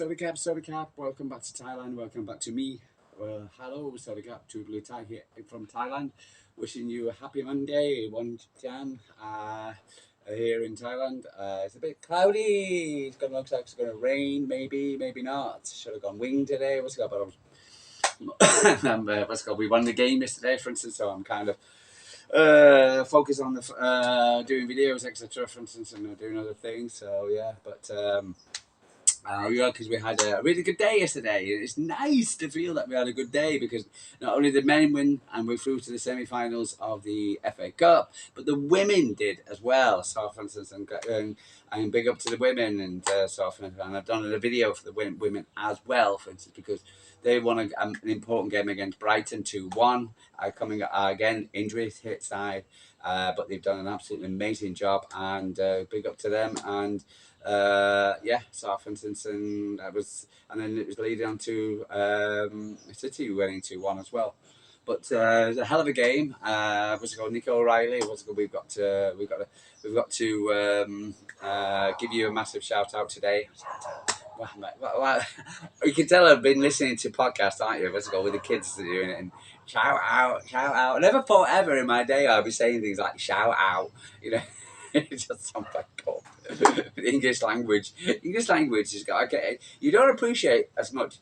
Soda Cap. Welcome back to Thailand. Welcome back to me. Hello, Soda Cap, to Blue Thai here from Thailand. Wishing you a happy Monday, 1 Jan, here in Thailand. It's a bit cloudy. It's going to look like it's going to rain, maybe not. Should have gone wing today. What's it got? What's it called? We won the game yesterday, for instance, so I'm kind of focused on the doing videos, etc. For instance, and doing other things. So yeah, but because we had a really good day yesterday. It's nice to feel that we had a good day because not only did men win and we're through to the semi-finals of the FA Cup, but the women did as well. So, for instance, and big up to the women and so, and I've done a video for the women as well, for instance, because they won an important game against Brighton 2-1. Coming again, injuries hit side, but they've done an absolutely amazing job, and big up to them. And yeah, so for instance, and then it was leading on to City winning 2-1 as well. But it was a hell of a game. What's it called? Nico O Reilly. What's it called? We've got to give you a massive shout out today. Well, you can tell I've been listening to podcasts, aren't you? What's it called? With the kids doing it and shout out. I never thought ever in my day I'd be saying things like shout out. You know, it just sounds like gold. English language is okay. You don't appreciate as much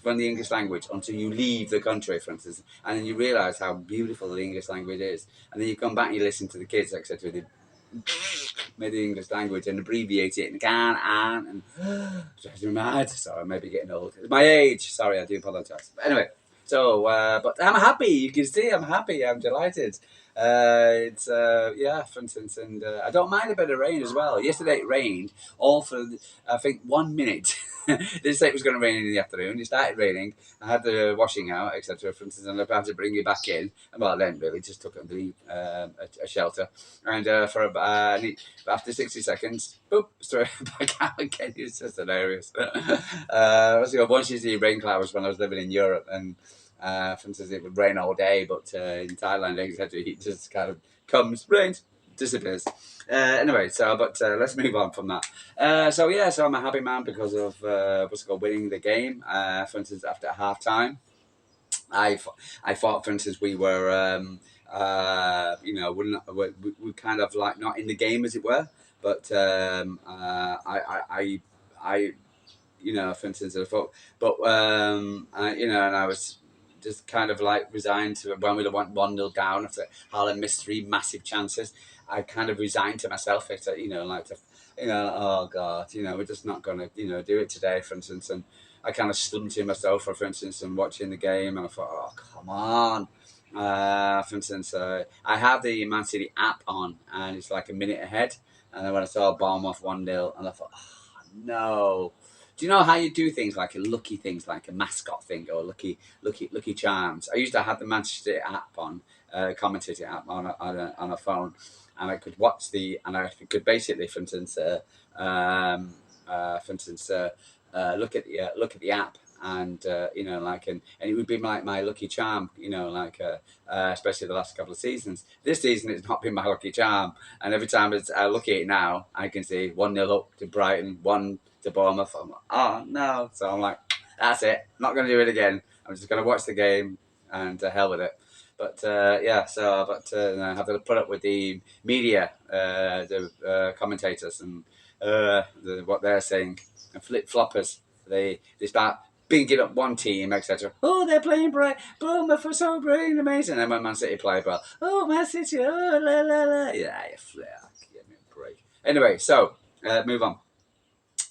from the English language until you leave the country, for instance, and then you realise how beautiful the English language is, and then you come back and you listen to the kids, etc. They made the English language and abbreviate it and and drives me mad. Sorry, I may be getting old. It's my age. Sorry, I do apologise. But anyway, so but I'm happy. You can see I'm happy. I'm delighted. It's yeah, for instance, and I don't mind a bit of rain as well. Yesterday it rained all for I think 1 minute. They said it was going to rain in the afternoon. It started raining. I had the washing out, etc. For instance, and I had to bring it back in. Well, then really just took it underneath a shelter, and after 60 seconds, boop, straight back out again. It's just hilarious. Once you see rain clouds when I was living in Europe, and for instance, it would rain all day, but in Thailand, etc., it just kind of comes, rains, disappears. Anyway, but let's move on from that. So I'm a happy man because of winning the game. For instance, after half time, I thought, for instance, we were we kind of like not in the game as it were, but I for instance, I thought, but and I was just kind of like resigned to when we went 1-0 down after Haaland missed 3 massive chances. I kind of resigned to myself, oh God, we're just not going to, do it today, for instance. And I kind of slumped in myself, for instance, and watching the game, and I thought, oh, come on. For instance, I have the Man City app on, and it's like a minute ahead. And then when I saw Bournemouth 1-0, and I thought, oh, no. Do you know how you do things like lucky things, like a mascot thing or lucky charms? I used to have the Manchester City app on, commentator app on a phone, and I could watch and I could basically, for instance, look at the app, and and it would be like my lucky charm, especially the last couple of seasons. This season it's not been my lucky charm, and every time I look at it now, I can see 1-0 up to Brighton, 1 to Bournemouth. I'm like, oh no! So I'm like, that's it. I'm not going to do it again. I'm just going to watch the game and to hell with it. But I have to put up with the media, the commentators, and what they're saying, and flip-floppers. They start bigging up one team, etc. Oh, they're playing bright. Bournemouth are so brilliant, amazing. And when Man City play well, oh, Man City, oh, la, la, la. Yeah, you flare. Give me a break. Anyway, so move on.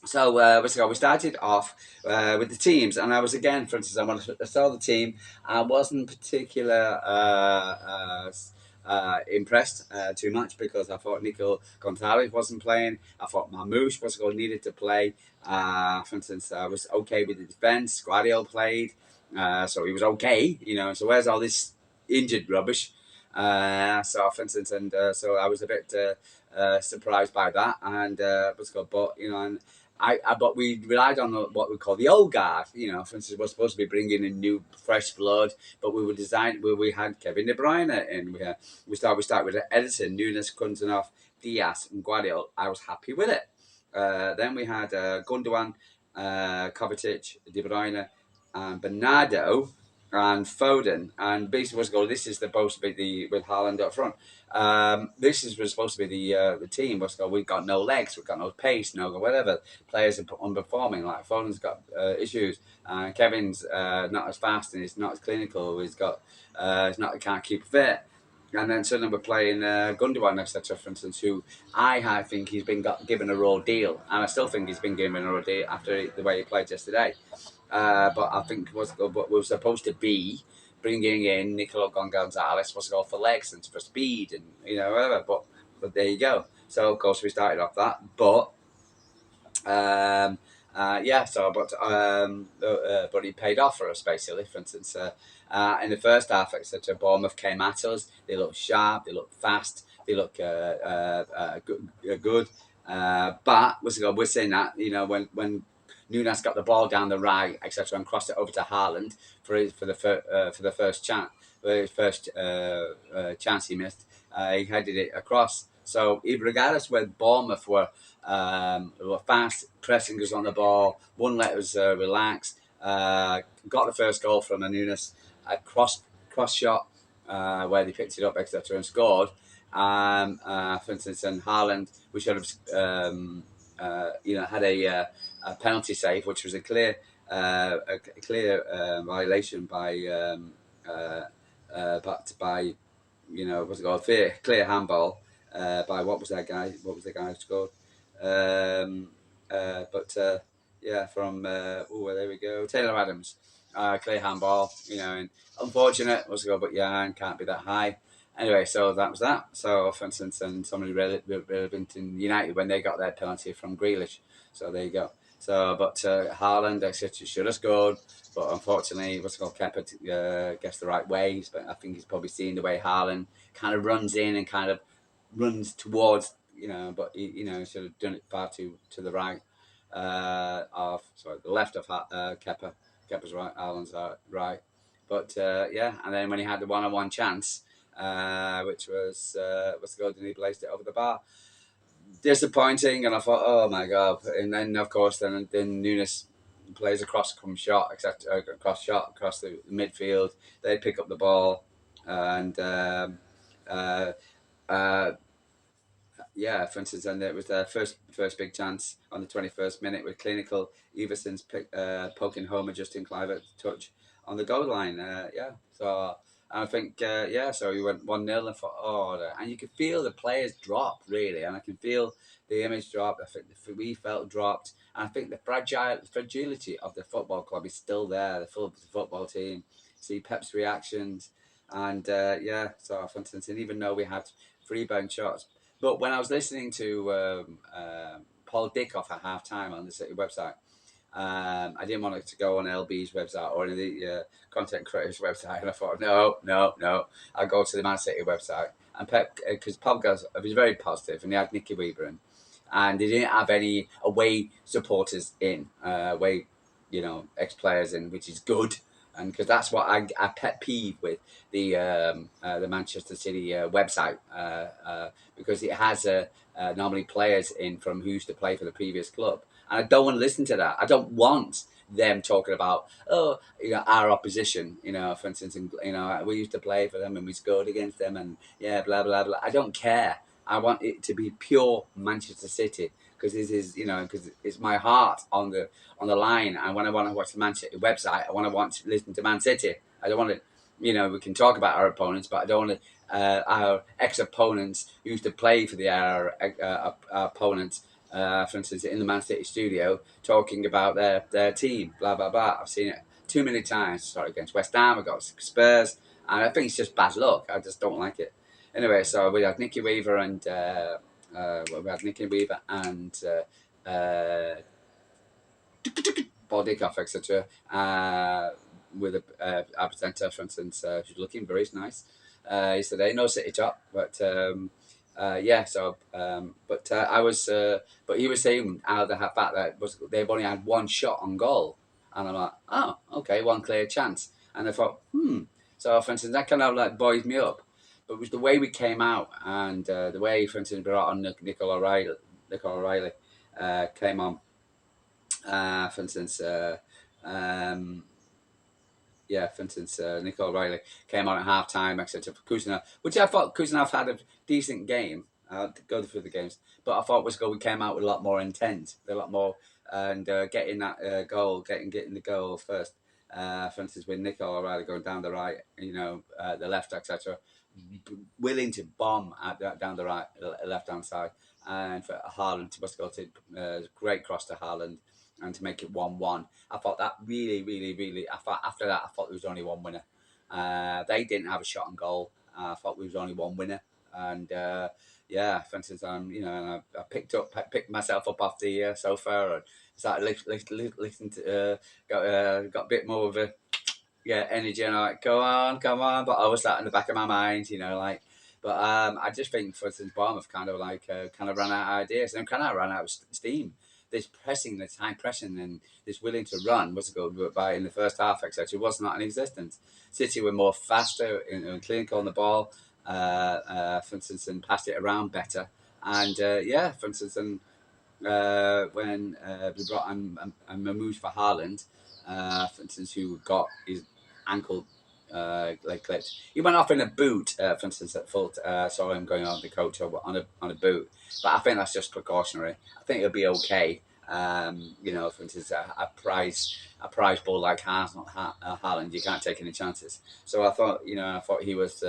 So we started off with the teams, and I was again, for instance, I saw the team. I wasn't particular impressed too much because I thought Nico Gonzalez wasn't playing. I thought Marmoush needed to play. For instance, I was okay with the defence. Guardiola played, so he was okay. So where's all this injured rubbish? So for instance, and so I was a bit surprised by that, and but we relied on what we call the old guard. For instance, we're supposed to be bringing in new, fresh blood, but we had Kevin De Bruyne in. We start with Edison, Nunes, Kunzanoff, Diaz, and Guardiola. I was happy with it. Then we had Gundogan, Kovacic, De Bruyne, and Bernardo, and Foden. And basically, what's goal? This is supposed to be the with Haaland up front. This is was supposed to be the team. What's goal? We've got no legs, we've got no pace, no whatever. Players are underperforming. Like Foden's got issues. Kevin's not as fast and he's not as clinical. He can't keep fit. And then suddenly we're playing Gundogan, etc., for instance, who I think he's been given a raw deal. And I still think he's been given a raw deal after the way he played yesterday. But I think what was supposed to be bringing in Nico Gonzalez was to go for legs and for speed and, whatever. But there you go. So, of course, we started off that. But but he paid off for us basically. For instance, in the first half, etc., Bournemouth came at us. They looked sharp. They looked fast. They looked good. But we're saying that when Nunes got the ball down the right, etc., and crossed it over to Haaland for the first chance, chance he missed, he headed it across. So regardless whether Bournemouth were fast, pressing us on the ball, wouldn't let us relax. Got the first goal from Nunes, a cross shot where they picked it up, etc., and scored. For instance, and Haaland, we should have had a penalty save, which was a clear violation by what's it called? Clear handball by what was that guy? What was the guy who scored? From there we go. Taylor Adams, clear handball. And unfortunate was a goal, but can't be that high. Anyway, so that was that. So, for instance, and somebody relevant in United when they got their penalty from Grealish. So there you go. So, but Haaland, etc., should have scored, but unfortunately, Kepa gets the right ways. But I think he's probably seen the way Haaland kind of runs in and kind of runs towards, but he should have done it far too to the right the left of Kepa. Kepa's right, Haaland's right. But and then when he had the one-on-one chance, which was the goal, and he placed it over the bar. Disappointing, and I thought, oh my god! And then of course, then Nunes plays a cross shot, across the midfield. They pick up the ball, and for instance, and it was their first big chance on the 21st minute with clinical Everson's poking home a Justin Kluivert touch on the goal line. So I think so we went 1-0 and thought, and you could feel the players drop really, and I can feel the image drop. I think we felt dropped, and I think the fragility of the football club is still there. The football team, see Pep's reactions, and so for instance, and even though we had 3 bound shots. But when I was listening to Paul Dickoff at half time on the City website, I didn't want it to go on LB's website or any of the content creators' website, and I thought, no, I'll go to the Man City website. And Pep, because Pep was very positive, and he had Nicky Weaver in, and they didn't have any away supporters in, ex-players in, which is good. And because that's what I pet peeve with the Manchester City website, because it has normally players in from who used to play for the previous club, and I don't want to listen to that. I don't want them talking about our opposition. For instance, we used to play for them and we scored against them, and blah blah blah. I don't care. I want it to be pure Manchester City, because this is because it's my heart on the line. And when I want to watch the Man City website, I want to listen to Man City. I don't want to, we can talk about our opponents, but I don't want to, our ex-opponents who used to play for our opponents, for instance, in the Man City studio, talking about their team, blah, blah, blah. I've seen it too many times. Sorry, against West Ham, I got Spurs, and I think it's just bad luck. I just don't like it. Anyway, so we had Nicky Weaver and Paul Dickoff, etc. With our presenter, for instance, she's looking very nice yesterday. No City top, but but he was saying out of the fact that they've only had 1 shot on goal, and I'm like, oh, okay, 1 clear chance, and I thought, So, for instance, that kind of buoyed me up. But it was the way we came out, and the way, for instance, we brought on Nico O Reilly came on. For instance, for instance, Nico O Reilly came on at half time, etc. for Kuznetsov, which I thought Kuznetsov had a decent game. I'll go through the games, but I thought we came out with a lot more intent, a lot more, and getting that goal, getting the goal first. For instance, with Nico O Reilly going down the right, the left, etc., willing to bomb down the right, left hand side, and for Haaland to go to great cross to Haaland and to make it 1-1. I thought that really. I thought after that, I thought there was only one winner. They didn't have a shot on goal. I thought there was only one winner, and for instance, I picked myself up off the sofa and started listening to got a bit more of a energy, and I'm like, come on, but I was that in the back of my mind, But I just think, for instance, Bournemouth kind of ran out of ideas and kind of ran out of steam. This pressing, this high pressing, and this willing to run was good by in the first half, etc. was not in existence. City were more faster and clinical on the ball, for instance, and passed it around better. And for instance, and when we brought on Mamouche for Haaland, for instance, who got his ankle leg clipped. He went off in a boot, for instance, at full. Saw him going on the coach on a boot, but I think that's just precautionary. I think it'll be okay. For instance, a prize ball like Haaland, you can't take any chances. So I thought he was.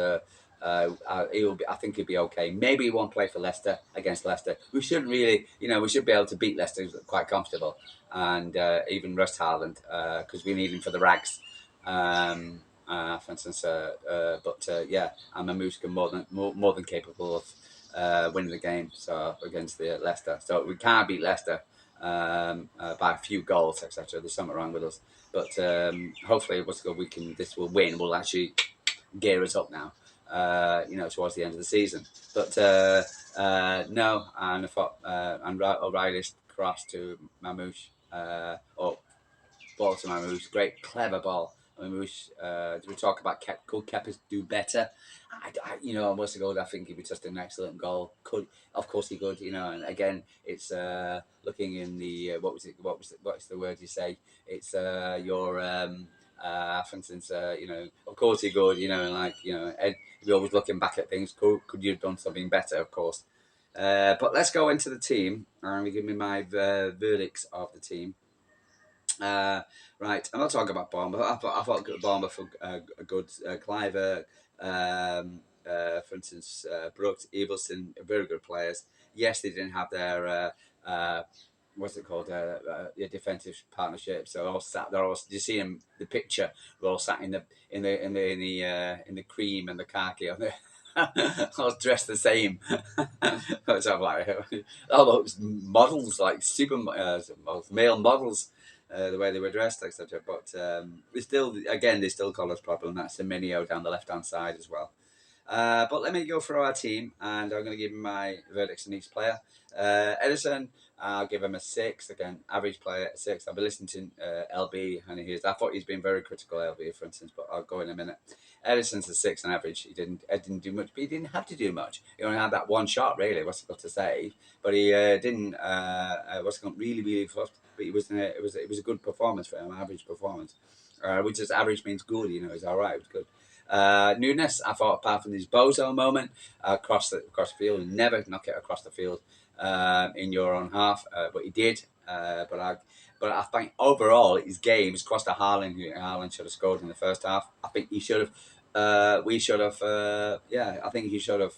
I think he'll be okay. Maybe he won't play for Leicester against Leicester. We shouldn't really, we should be able to beat Leicester quite comfortable, and even rest Haaland because we need him for the rags. For instance, and Mamushka more than capable of winning the game. So against the Leicester, so we can't beat Leicester by a few goals, etc. There's something wrong with us, but hopefully, this will win. We'll actually gear us up now. Towards the end of the season. But no, and I thought and O'Reilly's cross to Mamouche, ball to Mamouche, great clever ball. Mamouche, we talk about could Kepa do better? I must have I think he was just an excellent goal. Of course he could. And again, it's looking in the what's the word you say? It's your for instance, of course he could. Ed, you're always looking back at things. Could you have done something better? Of course. But let's go into the team. And give me my verdicts of the team. Right, I'm not talking about Bournemouth. I thought Bournemouth were a good Clive, for instance, Brooks, Evilson, very good players. Yes, they didn't have their what's it called? Defensive partnership. So all sat. They're all. You see them. The picture. We're all sat in the cream and the khaki. All dressed the same. So like all those models, like male models. The way they were dressed, etc. But they still call us problem. That's Semenyo down the left hand side as well. But let me go through our team, and I'm going to give my verdicts on each player. Edison, I'll give him a 6. Again, average player at 6. I've been listening to LB, and I thought he's been very critical of LB, for instance, but I'll go in a minute. Edison's a 6 on average. He didn't do much, but he didn't have to do much. He only had that one shot, really. What's it got to say? But he didn't. Really fussed. But it was a good performance for him, average performance. Which is average means good. He's all right. It was good. Nunes, I thought, apart from this bozo moment across the field, never knock it across the field in your own half, but he did. But I think overall his game is across to Haaland. Haaland should have scored in the first half. I think he should have. We should have. I think he should have.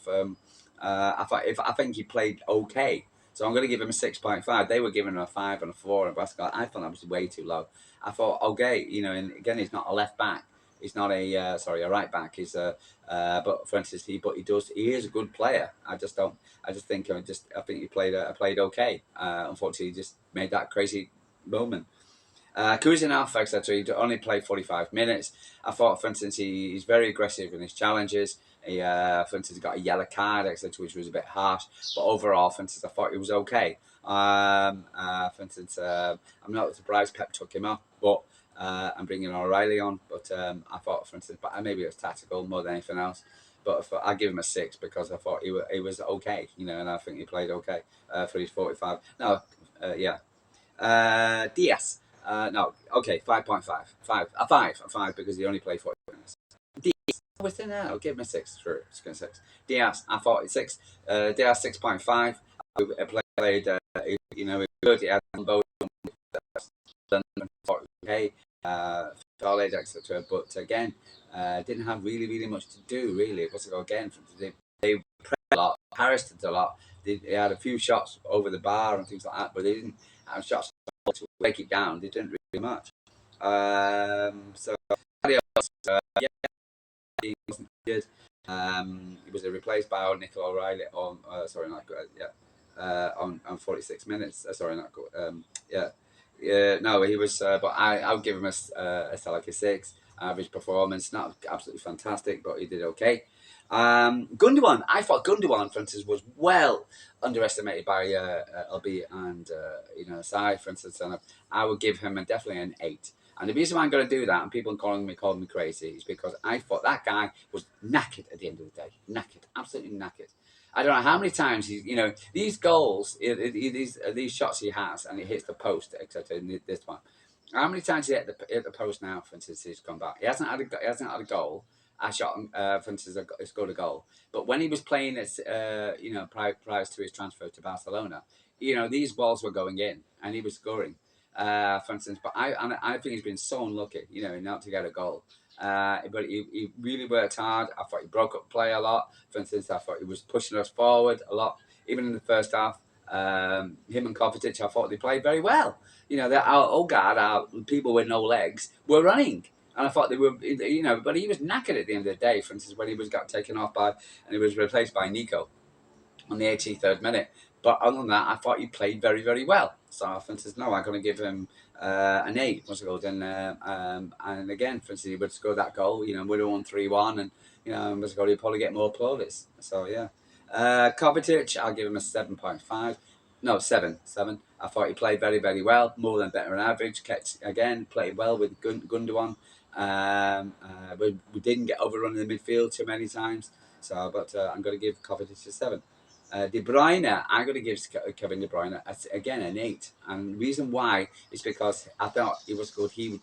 I think he played okay. So I'm going to give him a 6.5. They were giving him a 5 and a 4 in basketball. I thought that was way too low. I thought, okay, and again, he's not a left back. He's not a right back. He's but for instance, he is a good player. I think he played okay. Unfortunately, he just made that crazy moment. Kuzinov, etc. He only played 45 minutes. I thought, for instance, he's very aggressive in his challenges. He, for instance, got a yellow card, etc., which was a bit harsh. But overall, for instance, I thought he was okay. For instance, I'm not surprised Pep took him off, but I'm bringing O'Reilly on. But I thought, for instance, but maybe it was tactical more than anything else. But I give him a 6 because I thought he was okay, and I think he played okay for his 45. No, yeah. DS. No, okay, 5.5. 5 because he only played 40 minutes. DS, within there, I'll give him a 6. Sure, it's going to 6. DS, I thought it's 6. DS 6.5. I played, you know, good. He had both okay, college, etc. But again, didn't have really much to do. Really, it was to go again. They pressed a lot. Paris did a lot. They had a few shots over the bar and things like that, but they didn't have shots to break it down. They didn't really much. So yeah, he wasn't good. He was replaced by Nico O Reilly on sorry, not good. Yeah, on 46 minutes. Sorry, not good. Yeah. Yeah, no, he was, but I would give him like a 6. Average performance, not absolutely fantastic, but he did okay. Gundogan, I thought Gundogan, for instance, was well underestimated by LB and Sai, for instance, and I would give him definitely an 8. And the reason why I'm going to do that, and people calling me crazy, is because I thought that guy was knackered at the end of the day, knackered, absolutely knackered. I don't know how many times these goals, these shots he has, and he hits the post, etc. In this one, how many times he hit the post now? For instance, he's come back. He hasn't had a goal. I shot him. For instance, he scored a goal. But when he was playing prior to his transfer to Barcelona, these balls were going in, and he was scoring. For instance, but I think he's been so unlucky, not to get a goal. But he really worked hard. I thought he broke up play a lot. For instance, I thought he was pushing us forward a lot, even in the first half. Him and Kovacic, I thought they played very well. Our Ogard, our people with no legs, were running. And I thought they were, but he was knackered at the end of the day. For instance, when he got taken off and he was replaced by Nico on the 83rd minute. But other than that, I thought he played very well. So, for instance, no, I'm going to give him an 8. What's it called? And again, for instance, he would score that goal. Would have won 3-1, and what's it called? He'd probably get more plaudits. So yeah, Kovacic, I'll give him a 7.5. No, 7. I thought he played very well, more than better than average. Played well with Gundogan. We didn't get overrun in the midfield too many times. So, but I'm going to give Kovacic a 7. De Bruyne, I'm going to give Kevin De Bruyne again an 8, and the reason why is because I thought he was good. He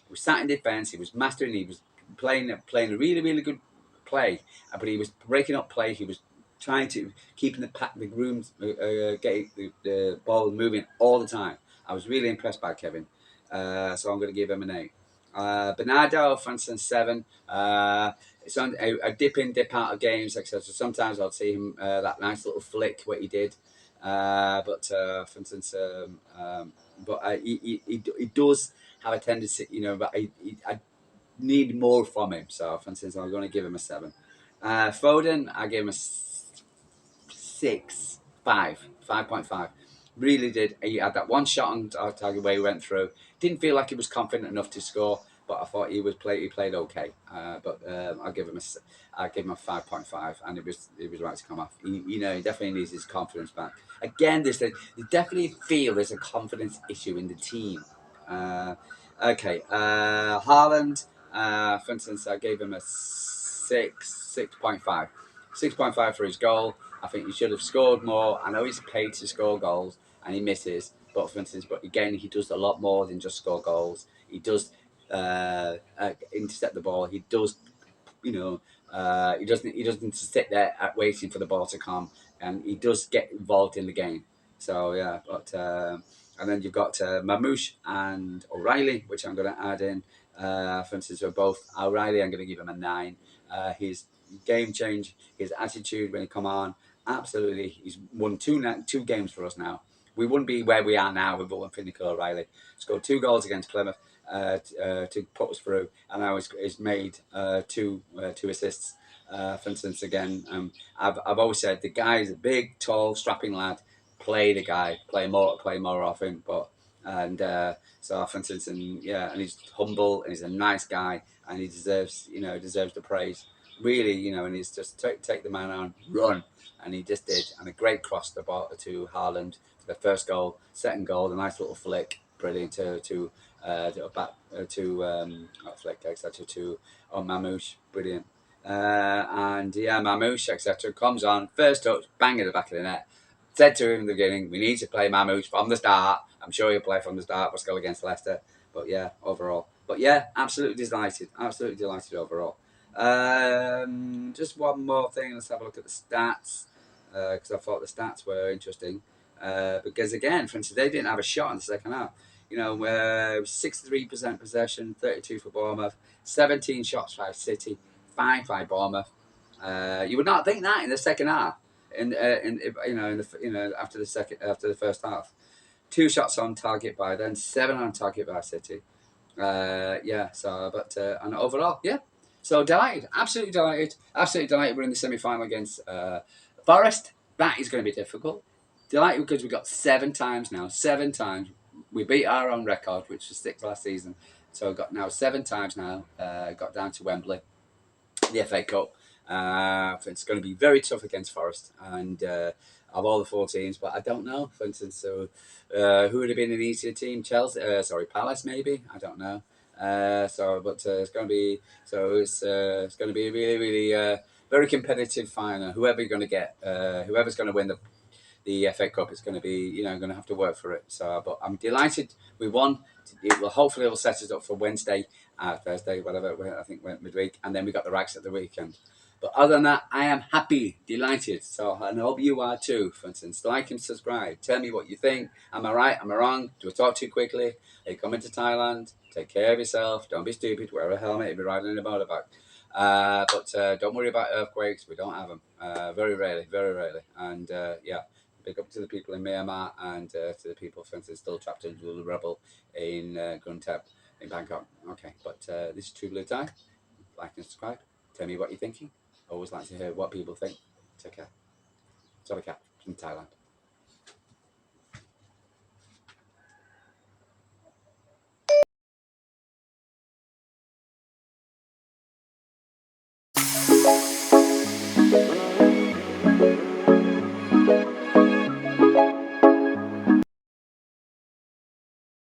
was sat in defence. He was mastering. He was playing a really good play, but he was breaking up play. He was trying to keeping the rooms, getting the ball moving all the time. I was really impressed by Kevin, so I'm going to give him an 8. Bernardo, for instance, 7. It's on a dip in, dip out of games, etc. Sometimes I'll see him that nice little flick what he did, but for instance, he does have a tendency, But I need more from him. So, for instance, I'm going to give him a 7. Foden, I gave him a 6, 5.5. Really did. He had that one shot on target where he went through. Didn't feel like he was confident enough to score, but I thought he played okay. But I'll give him a 5.5, and it was right to come off. He definitely needs his confidence back. Again, they definitely feel there's a confidence issue in the team. Okay, Haaland, for instance, I gave him a 6.5. 6.5 for his goal. I think he should have scored more. I know he's paid to score goals and he misses, but for instance, again, he does a lot more than just score goals. He does intercept the ball. He does, he doesn't sit there waiting for the ball to come, and he does get involved in the game. So yeah, but and then you've got Mamouche and O'Reilly, which I'm going to add in. For instance, for both O'Reilly, I'm going to give him a 9. His game change, his attitude when he come on, absolutely. He's won two games for us now. We wouldn't be where we are now if it weren't for Nico O'Reilly. Scored 2 goals against Plymouth to put us through, and now he's made 2 assists. For instance, again, I've always said the guy is a big, tall, strapping lad. Play the guy, play more often. But so for instance, and he's humble and he's a nice guy and he deserves the praise. Really, and he's just take the man on, run, and he just did. And a great cross to Haaland for the first goal, second goal, a nice little flick, brilliant to not flick, etc. to Mamouche, brilliant. And Mamouche, etc. comes on, first touch, bang in the back of the net. Said to him in the beginning, we need to play Mamouche from the start. I'm sure he'll play from the start. We'll go against Leicester. But yeah, overall. But yeah, absolutely delighted. Absolutely delighted overall. Just one more thing. Let's have a look at the stats. Because I thought the stats were interesting. Because again, for instance, they didn't have a shot in the second half. 63% possession, 32 for Bournemouth, 17 shots by City, 5 by Bournemouth. You would not think that in the second half. After the first half, 2 shots on target by them, 7 on target by City. And overall, yeah. So delighted, absolutely delighted. We're in the semi-final against Forrest. That is going to be difficult. Delighted because we've got 7 times now. 7 times we beat our own record, which was 6 last season. So we've got now 7 times now. Got down to Wembley, the FA Cup. It's going to be very tough against Forest and of all the 4 teams, but I don't know. For instance, so who would have been an easier team? Palace maybe. I don't know. It's going to be a really, really very competitive final. Whoever you're going to get, whoever's going to win the FA Cup is going to be, going to have to work for it. So, but I'm delighted we won. Hopefully it will set us up for Wednesday, Thursday, whatever. I think midweek, and then we got the Rags at the weekend. But other than that, I am happy, delighted. So, and I hope you are too. For instance, like and subscribe. Tell me what you think. Am I right? Am I wrong? Do I talk too quickly? Are you coming to Thailand? Take care of yourself. Don't be stupid. Wear a helmet if you're riding in a motorbike. Don't worry about earthquakes. We don't have them. Very rarely. And big up to the people in Myanmar and to the people, for instance, still trapped in the rebel in Guntep in Bangkok. Okay, but this is True Blue Thai. Like and subscribe. Tell me what you're thinking. Always like to hear what people think. Take care. Sorry, cat from Thailand.